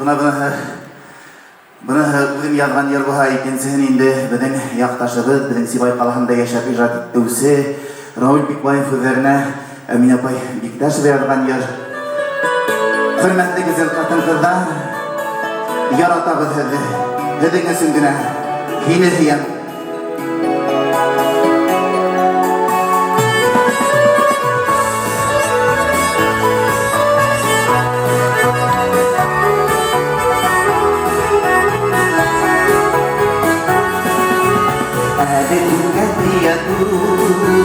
Buna özüm yazgan yer bu ekensin indi bizden yaqtaşыбыз, bizden Sibay қаласында yaşap ijat ettiğisi Raul Bikbayev sözlerine Emine Apay Biktaşova yazgan yer. Hürmetli güzel kadın kızlar, yaratağız hedi süngüne, hine hiyen.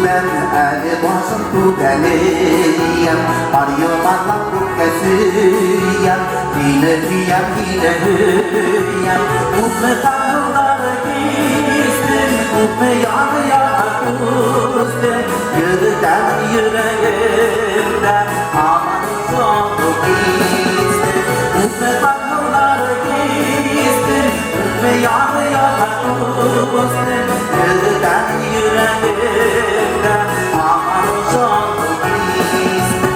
Ben ali başım tutalıyam, arıyorlarla kukasıyam, hileyam, Utme tanrıları gizdim, utme yanıya kustum, yürüden yüreğimde amanı çok gizdim. Utme tanrıları gizdim, utme yanıya kustum, yürüden yüreğimde amanı çok gizdim.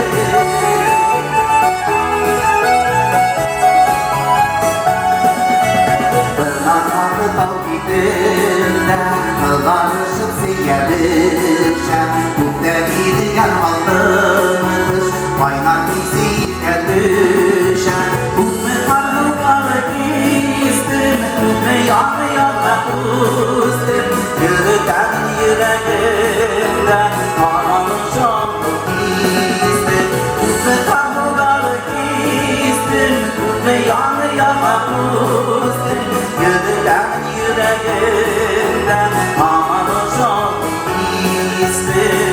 Kılarışıp siyerişen Muhtebiliyen aldırmış Baynar bizi yıkadışen Utme tanrıları gizdim Utme yanıya kustum Yürüden yüreğimde Amanı çok gizdim Utme tanrıları gizdim Utme yanıya kustum Yürüden yüreğimde amanı çok gizli.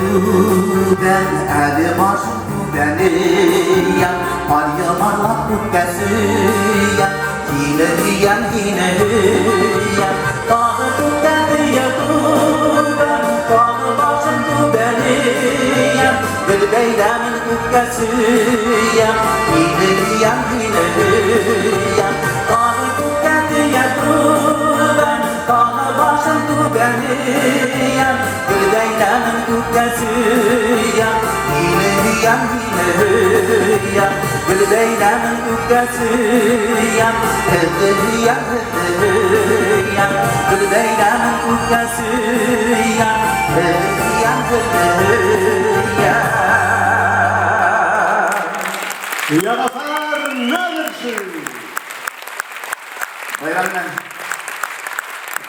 Tudan adi başım tudanıyam Aryamarla kukasıyam Hileyam Dağı tudanıya tudan Dağı başım tudanıyam Gülbeylemin kukasıyam Hileyam Dağı tudanıya tudan Dağı başım tudanıyam Gülbeylemin kukasıyam Hileyam Gülbeylemin kukasıyam Hileyam Gülbeylemin kukasıyam Hileyam Yaratar nedir? Bayramlar.